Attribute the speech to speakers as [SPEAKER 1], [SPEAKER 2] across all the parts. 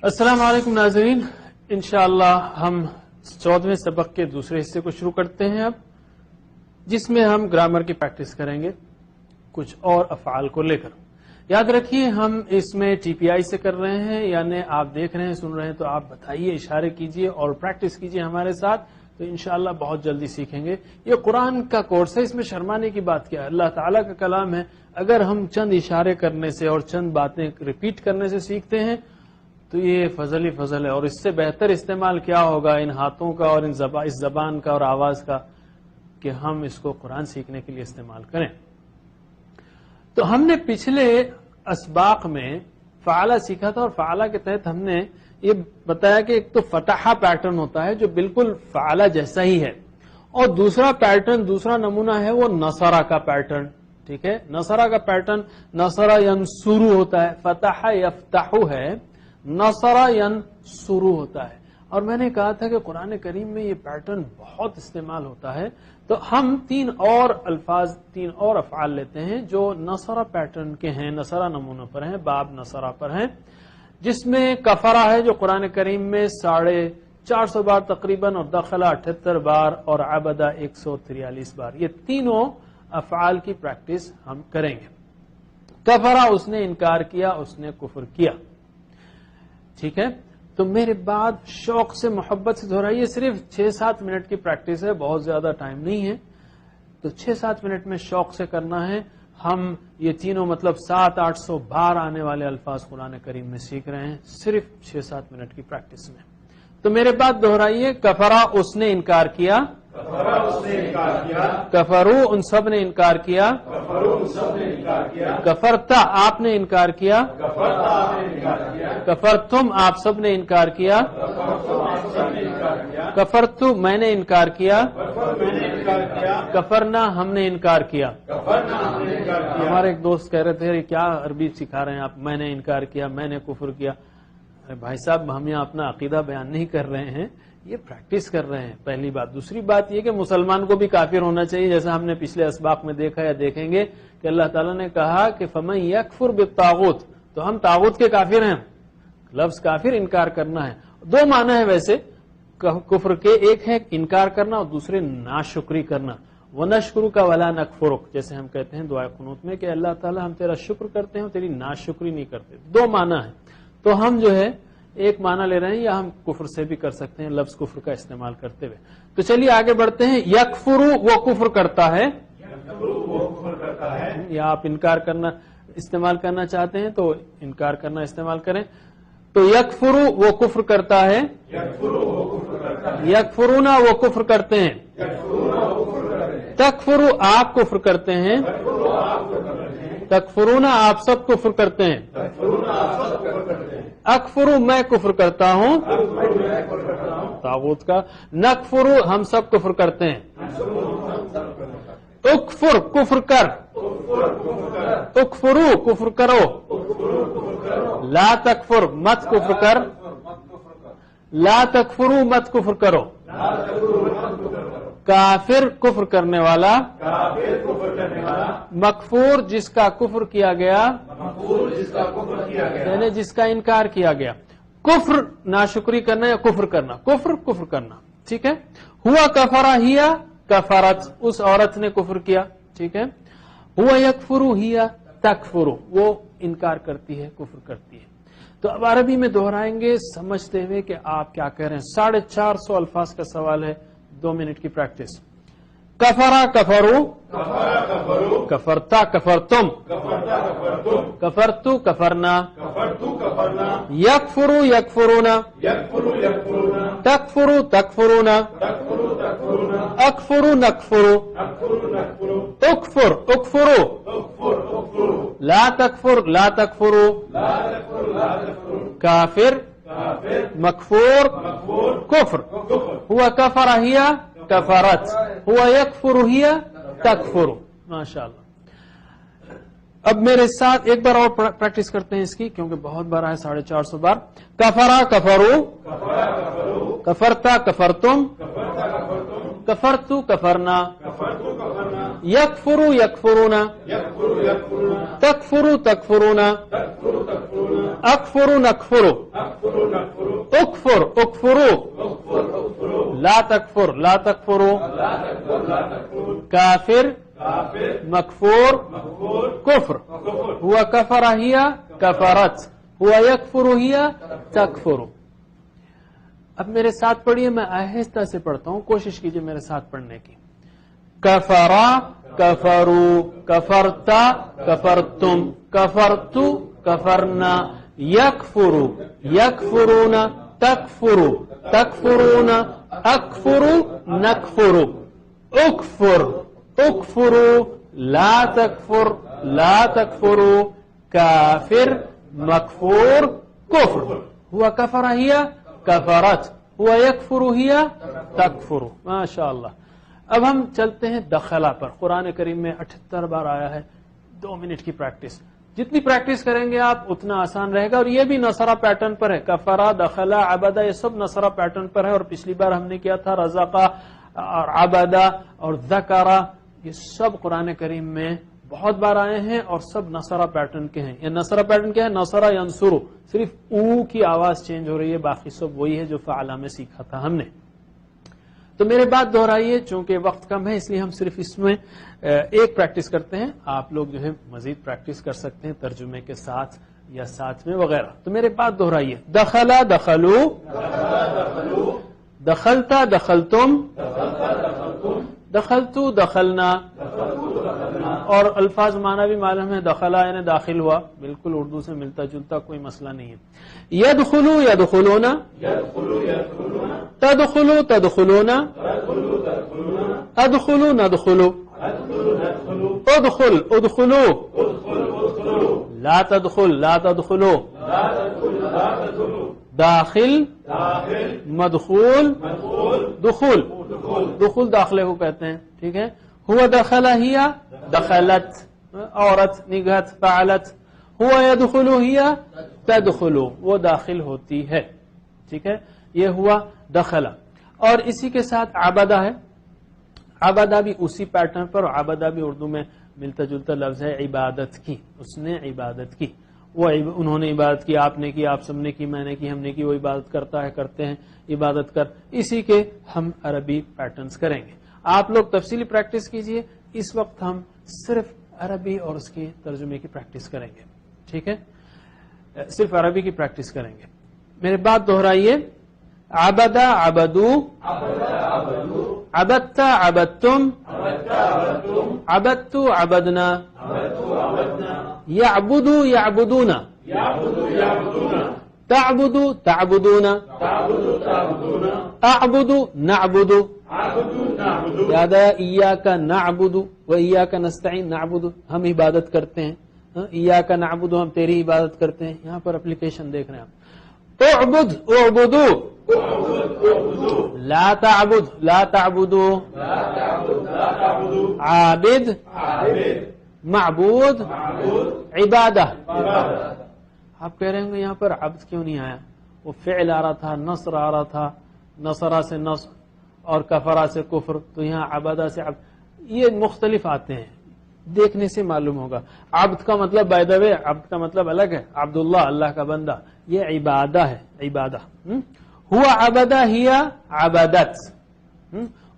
[SPEAKER 1] السلام علیکم ناظرین، انشاءاللہ ہم 14ویں سبق کے دوسرے حصے کو شروع کرتے ہیں اب، جس میں ہم گرامر کی پریکٹس کریں گے کچھ اور افعال کو لے کر۔ یاد رکھیے ہم اس میں ٹی پی آئی سے کر رہے ہیں، یعنی آپ دیکھ رہے ہیں سن رہے ہیں تو آپ بتائیے، اشارے کیجئے اور پریکٹس کیجئے ہمارے ساتھ، تو انشاءاللہ بہت جلدی سیکھیں گے۔ یہ قرآن کا کورس ہے، اس میں شرمانے کی بات کیا ہے، اللہ تعالیٰ کا کلام ہے۔ اگر ہم چند اشارے کرنے سے اور چند باتیں ریپیٹ کرنے سے سیکھتے ہیں تو یہ فضل ہی فضل ہے، اور اس سے بہتر استعمال کیا ہوگا ان ہاتھوں کا اور اس زبان کا اور آواز کا کہ ہم اس کو قرآن سیکھنے کے لیے استعمال کریں۔ تو ہم نے پچھلے اسباق میں فعالہ سیکھا تھا، اور فعالہ کے تحت ہم نے یہ بتایا کہ ایک تو فتحہ پیٹرن ہوتا ہے جو بالکل فعالہ جیسا ہی ہے، اور دوسرا پیٹرن، دوسرا نمونہ ہے وہ نصرہ کا پیٹرن۔ ٹھیک ہے، نصرہ کا پیٹرن نصرہ ینصرو ہوتا ہے، فتح یفتح ہے، نصرہ ینصرو ہوتا ہے۔ اور میں نے کہا تھا کہ قرآن کریم میں یہ پیٹرن بہت استعمال ہوتا ہے، تو ہم تین اور افعال لیتے ہیں جو نصرہ پیٹرن کے ہیں، نصرہ نمونہ پر ہیں، باب نصرہ پر ہیں، جس میں کفرہ ہے جو قرآن کریم میں 450 بار تقریباً، اور دخلہ 78 بار، اور عبدہ 143 بار۔ یہ تینوں افعال کی پریکٹس ہم کریں گے۔ کفرہ اس نے انکار کیا، اس نے کفر کیا۔ ٹھیک ہے، تو میرے بعد شوق سے محبت سے دہرائیے، صرف 6-7 منٹ کی پریکٹس ہے، بہت زیادہ ٹائم نہیں ہے، تو 6-7 منٹ میں شوق سے کرنا ہے۔ ہم یہ تینوں مطلب 700-800 بار آنے والے الفاظ قرآن کریم میں سیکھ رہے ہیں، صرف 6-7 منٹ کی پریکٹس میں۔ تو میرے بعد دہرائیے، کفرہ اس نے انکار کیا، کفرو ان سب نے انکار کیا، کفرتا آپ نے انکار کیا، کفرتم آپ سب نے انکار کیا، کفرتو میں نے انکار کیا، کفرنا ہم نے انکار کیا۔ ہمارے ایک دوست کہہ رہے تھے کیا عربی سکھا رہے ہیں آپ، میں نے انکار کیا، میں نے کفر کیا۔ بھائی صاحب ہم یہاں اپنا عقیدہ بیان نہیں کر رہے ہیں، یہ پریکٹس کر رہے ہیں، پہلی بات۔ دوسری بات یہ کہ مسلمان کو بھی کافر ہونا چاہیے، جیسا ہم نے پچھلے اسباق میں دیکھا یا دیکھیں گے کہ اللہ تعالیٰ نے کہا کہ فَمَن يَكْفُرْ بِالطَّاغُوتِ، تو ہم طاغوت کے کافر ہیں۔ لفظ کافر انکار کرنا ہے، دو معنی ہے ویسے کفر کے، ایک ہے انکار کرنا اور دوسرے ناشکری کرنا۔ وَنَشْكُرُكَ وَلَا نَكْفُرُكَ، جیسے ہم کہتے ہیں دعائے قنوت میں کہ اللہ تعالیٰ ہم تیرا شکر کرتے ہیں، تیری ناشکری نہیں کرتے۔ دو معنی ہے، تو ہم جو ہے ایک معنی لے رہے ہیں، یا ہم کفر سے بھی کر سکتے ہیں لفظ کفر کا استعمال کرتے ہوئے۔ تو چلیے آگے بڑھتے ہیں۔ یکفرو وہ کفر کرتا ہے، یا آپ انکار کرنا استعمال کرنا چاہتے ہیں تو انکار کرنا استعمال کریں۔ تو یکفرو وہ کفر کرتا ہے، یکفرونا وہ کفر کرتے ہیں، تکفرو آپ کفر کرتے ہیں، تکفرونا آپ سب کفر کرتے ہیں، اکفرو میں کفر کرتا ہوں طاغوت کا، نکفرو ہم سب کفر کرتے ہیں، اکفر کفر کر، اکفرو کفر کرو، لا تکفر مت کفر کر، لا تکفرو مت کفر کرو، کافر کفر کرنے والا، مکفور جس کا کفر کیا گیا، یعنی جس کا انکار کیا گیا۔ کفر ناشکری کرنا یا کفر کرنا، کفر کرنا، ٹھیک ہے۔ ہوا کفرہ ہیا کفرت، اس عورت نے کفر کیا، ٹھیک ہے۔ ہوا یکفرو ہیا تکفرو، وہ انکار کرتی ہے، کفر کرتی ہے۔ تو اب عربی میں دہرائیں گے سمجھتے ہوئے کہ آپ کیا کہہ رہے ہیں۔ 450 الفاظ کا سوال ہے، 2 منٹ کی پریکٹس۔ کفرا کفرو، کفرتا کفرتم، کفرتو کفرنا، یکفرو یکفرونا، تکفرو تکفرونا، اکفرو نکفرو، اکفر اکفرو، لا تکفر لا تکفرو، کافر مکفور کفر۔ ہوا کفر ہیا کفرت، ہوا یکفر ہیا تکفر۔ ماشاءاللہ۔ اب میرے ساتھ ایک بار اور پریکٹس کرتے ہیں اس کی، کیونکہ بہت بار ہے، 450 بار۔ کفرا کفرو، کفرتا کفرتم، کفرتو کفرنا، یکفرو یکفرونا، تکفرو تکفرونا، اکفر نکفر، اکفر اکفرو، لا تکفر لا تکفرو، کافر مکفور کفر، ہوا کفر ہی کفرت، ہوا یکفر ہی تکفر۔ اب میرے ساتھ پڑھیے، میں آہستہ سے پڑھتا ہوں، کوشش کیجئے میرے ساتھ پڑھنے کی۔ کفرا کفرو، کفرتا کفرتم، کفرتو کفرنا، یکفرو یکفرون، تکفرو تکفرون، اکفرو نکفرو، اکفر اکفرو، لا تکفر لا تکفرو، کافر مکفور کفر، ہوا کفر ہی کفرت، ہوا یکفر ہی تکفر۔ ماشاء اللہ۔ اب ہم چلتے ہیں دخلا پر۔ قرآن کریم میں 78 بار آیا ہے، 2 منٹ کی پریکٹس، جتنی پریکٹس کریں گے آپ اتنا آسان رہے گا، اور یہ بھی نصرہ پیٹرن پر ہے، کفرا دخلا عبدا، یہ سب نصرہ پیٹرن پر ہے، اور پچھلی بار ہم نے کیا تھا رزقا اور عبدا اور ذکرا، یہ سب قرآن کریم میں بہت بار آئے ہیں اور سب نصرہ پیٹرن کے ہیں۔ یہ نصرہ پیٹرن کیا ہے؟ نصرہ ینصرو، صرف او کی آواز چینج ہو رہی ہے، باقی سب وہی ہے جو فعلا میں سیکھا تھا ہم نے۔ تو میرے بات دہرائیے، چونکہ وقت کم ہے اس لیے ہم صرف اس میں ایک پریکٹس کرتے ہیں، آپ لوگ جو ہے مزید پریکٹس کر سکتے ہیں ترجمے کے ساتھ یا ساتھ میں وغیرہ۔ تو میرے بات دہرائیے، دخلا دخلو، دخلتا دخلتم، دخلتو دخلنا، اور الفاظ معنی بھی معلوم ہے، دخلا یعنی داخل ہوا، بالکل اردو سے ملتا جلتا، کوئی مسئلہ نہیں ہے۔ یدخلو یدخلون، تدخلو تدخلون، ادخلو ندخلو، ادخل ادخلو، لا تدخل لا تدخلو، داخل مدخول دخول، دخول داخلے کو کہتے ہیں، ٹھیک ہے۔ ہوا دخلا ہی دخلت، عورت نگہت فعلت، ہوا یدخلو ہی تدخلو، وہ داخل ہوتی ہے، ٹھیک ہے، یہ ہوا دخلا۔ اور اسی کے ساتھ عبدہ ہے، عبدہ بھی اسی پیٹرن پر، عبدہ بھی اردو میں ملتا جلتا لفظ ہے، عبادت کی، اس نے عبادت کی، وہ انہوں نے عبادت کی، آپ نے کی، آپ سب نے کی، میں نے کی، ہم نے کی، وہ عبادت کرتا ہے، کرتے ہیں، عبادت کر، اسی کے ہم عربی پیٹرنز کریں گے۔ آپ لوگ تفصیلی پریکٹس کیجئے، اس وقت ہم صرف عربی اور اس کے ترجمے کی پریکٹس کریں گے، ٹھیک ہے، صرف عربی کی پریکٹس کریں گے۔ میرے بات دہرائیے، عبدا عبدو، عبدتا عبدتم، عبدتو عبدنا، یعبدو یعبدون، تعبدو تعبدون، اعبدو نعبدو، یاد آیا ایاک نعبد و ایاک نستعین، نعبد ہم عبادت کرتے ہیں، ایاک نعبد ہم تیری عبادت کرتے ہیں۔ یہاں پر اپلیکیشن دیکھ رہے ہیں آپ، اعبد اعبدو، لا تعبد لا تعبدو، عابد معبود عبادہ۔ آپ کہہ رہے ہوں گے یہاں پر عبد کیوں نہیں آیا؟ وہ فعل آ رہا تھا، نصر آ رہا تھا، نصرہ سے نصر اور کفرہ سے کفر، تو یہاں عبادہ سے عبد، یہ مختلف آتے ہیں، دیکھنے سے معلوم ہوگا۔ عبد کا مطلب بائی دا وے، عبد کا مطلب الگ ہے، عبداللہ اللہ کا بندہ، یہ عبادہ ہے، عبادہ۔ ہوا عبدہ ہی عبادت،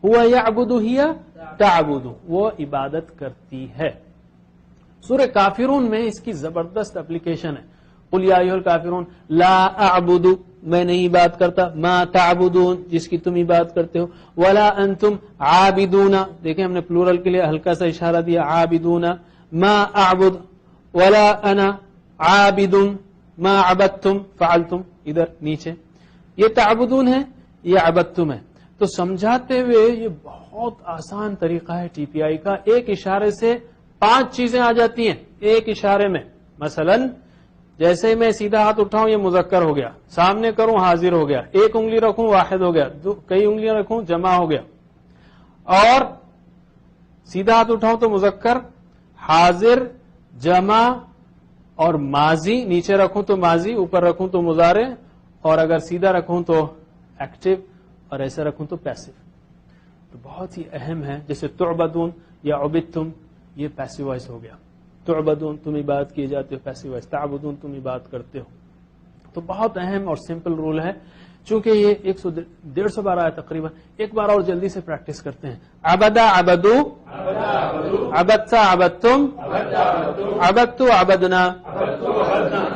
[SPEAKER 1] ہوا یعبد ہی تعبد، وہ عبادت کرتی ہے۔ سورہ کافرون میں اس کی زبردست اپلیکیشن ہے، قل یا ایھا الکافرون لا اعبد، میں نہیں عبادت کرتا، ما تعبدون، جس کی تم عبادت کرتے ہو، ولا انتم عابدون، دیکھیں ہم نے پلورل کے لیے ہلکا سا اشارہ دیا، عابدون، ما اعبد، ولا انا عابد ما عبدتم فعلتم، ادھر نیچے یہ تعبدون ہے، یہ عبدتم ہے۔ تو سمجھاتے ہوئے یہ بہت آسان طریقہ ہے ٹی پی آئی کا، ایک اشارے سے 5 چیزیں آ جاتی ہیں ایک اشارے میں۔ مثلا جیسے میں سیدھا ہاتھ اٹھاؤں یہ مذکر ہو گیا، سامنے کروں حاضر ہو گیا، ایک انگلی رکھوں واحد ہو گیا، کئی انگلیاں رکھوں جمع ہو گیا، اور سیدھا ہاتھ اٹھاؤں تو مذکر، حاضر، جمع اور ماضی، نیچے رکھوں تو ماضی، اوپر رکھوں تو مضارع، اور اگر سیدھا رکھوں تو ایکٹیو، اور ایسے رکھوں تو پیسو۔ تو بہت ہی اہم ہے، جیسے تعبدون یا عبدتم، یہ پیسو وائس ہو گیا، تعبدون تم عبادت کیے جاتے ہو، پیسو وائس، تعبدون تم عبادت کرتے ہو، تو بہت اہم اور سمپل رول ہے، چونکہ یہ 150 بار آیا تقریباً. ایک بار اور جلدی سے پریکٹس کرتے ہیں. عبدا عبدو، عبدتا عبدتم، عبدتو عبدنا،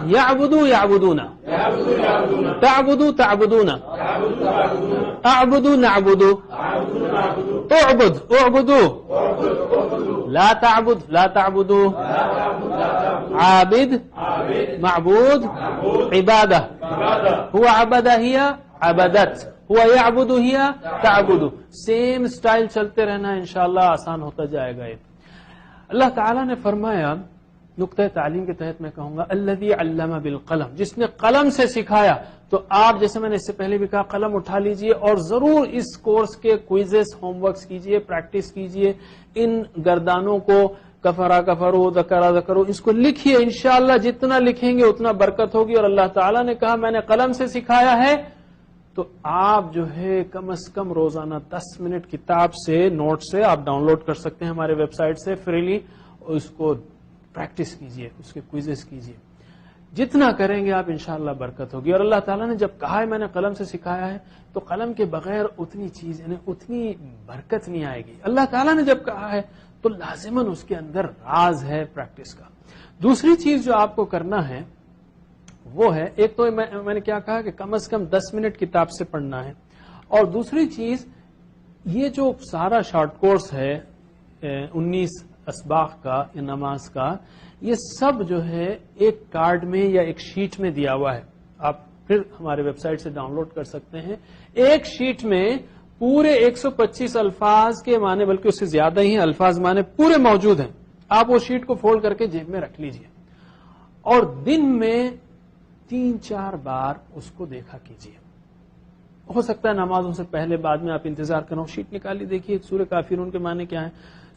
[SPEAKER 1] یعبدو یعبدونا، تعبدو تعبدونا، اعبدو نعبدو، اعبد اعبدو، لا تعبد لا تعبدو، عابد معبود، عبادہ هو عبد ہی عبدت، هو يعبد ہی تعبد. سیم سٹائل چلتے رہنا، انشاءاللہ آسان ہوتا جائے گا. اللہ تعالیٰ نے فرمایا، نقطہ تعلیم کے تحت میں کہوں گا، الذی علم بالقلم، جس نے قلم سے سکھایا. تو آپ جیسے میں نے اس سے پہلے بھی کہا، قلم اٹھا لیجئے اور ضرور اس کورس کے کوئزز ہوم ورکس کیجئے، پریکٹس کیجئے. ان گردانوں کو کفرا کفرو ذکرا ذکرو اس کو لکھیے. انشاءاللہ جتنا لکھیں گے اتنا برکت ہوگی. اور اللہ تعالیٰ نے کہا میں نے قلم سے سکھایا ہے، تو آپ جو ہے کم از کم روزانہ 10 منٹ کتاب سے، نوٹ سے آپ ڈاؤن لوڈ کر سکتے ہیں ہمارے ویب سائٹ سے فریلی. اس کو پریکٹس کیجئے، اس کے کوئزز کیجئے. جتنا کریں گے آپ انشاءاللہ برکت ہوگی. اور اللہ تعالیٰ نے جب کہا ہے میں نے قلم سے سکھایا ہے، تو قلم کے بغیر اتنی چیز یعنی اتنی برکت نہیں آئے گی. اللہ تعالیٰ نے جب کہا ہے تو لازماً اس کے اندر راز ہے پریکٹس کا. دوسری چیز جو آپ کو کرنا ہے وہ ہے، ایک تو میں نے کیا کہا کہ کم از کم 10 منٹ کتاب سے پڑھنا ہے. اور دوسری چیز، یہ جو سارا شارٹ کورس ہے 19 اسباق کا یا نماز کا، یہ سب جو ہے ایک کارڈ میں یا ایک شیٹ میں دیا ہوا ہے. آپ پھر ہمارے ویب سائٹ سے ڈاؤن لوڈ کر سکتے ہیں. ایک شیٹ میں پورے 125 الفاظ کے معنی، بلکہ اس سے زیادہ ہی الفاظ معنی پورے موجود ہیں. آپ وہ شیٹ کو فولڈ کر کے جیب میں رکھ لیجئے اور دن میں 3-4 بار اس کو دیکھا کیجئے. ہو سکتا ہے نمازوں سے پہلے بعد میں آپ انتظار کرو، شیٹ نکالی دیکھیے سورہ کافرون کے معنی کیا ہے،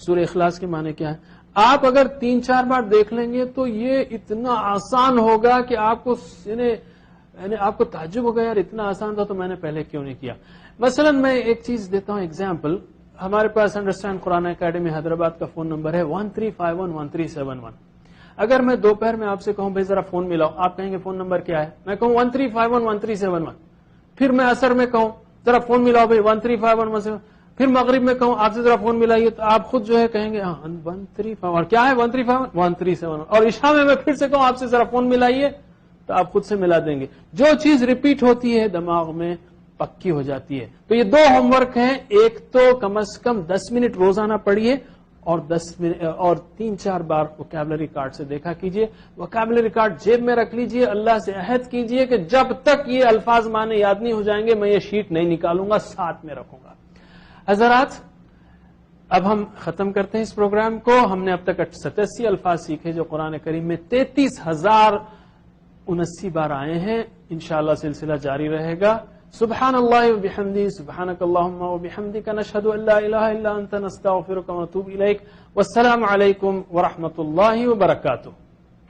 [SPEAKER 1] سورہ اخلاص کے معنی کیا ہے. آپ اگر 3-4 بار دیکھ لیں گے تو یہ اتنا آسان ہوگا کہ آپ کو یعنی آپ کو تعجب ہوگا، یار اتنا آسان تھا تو میں نے پہلے کیوں نہیں کیا. مثلا میں ایک چیز دیتا ہوں ایگزامپل. ہمارے پاس انڈرسٹینڈ قرآن اکیڈمی حیدرآباد کا فون نمبر ہے 13511371. اگر میں دوپہر میں آپ سے کہوں بھائی ذرا فون ملاؤ، آپ کہیں گے فون نمبر کیا ہے؟ میں کہوں 13511371. پھر میں عصر میں کہوں ذرا فون ملاؤ بھائی 135117. پھر مغرب میں کہوں آپ سے ذرا فون ملائیے، تو آپ خود جو ہے کہیں گے 135 اور کیا ہے 135 اور عشاء میں پھر سے کہوں آپ سے ذرا فون ملائیے تو آپ خود سے ملا دیں گے. جو چیز ریپیٹ ہوتی ہے دماغ میں پکی ہو جاتی ہے. تو یہ 2 ہوم ورک ہیں. ایک تو کم از کم 10 منٹ روزانہ پڑھیے اور 3-4 بار ووکیبلری کارڈ سے دیکھا کیجئے. ووکیبلری کارڈ جیب میں رکھ لیجئے. اللہ سے عہد کیجئے کہ جب تک یہ الفاظ معنی یاد نہیں ہو جائیں گے میں یہ شیٹ نہیں نکالوں گا، ساتھ میں رکھوں گا. حضرات اب ہم ختم کرتے ہیں اس پروگرام کو. ہم نے اب تک 87 الفاظ سیکھے جو قرآن کریم میں 33,079 بار آئے ہیں. انشاءاللہ سلسلہ جاری رہے گا. سبحان اللہ و بحمدہ، سبحانک اللہم و بحمدک، نشہد ان لا الہ الا انت، نستغفرک و نتوب الیک. والسلام علیکم ورحمۃ اللہ وبرکاتہ.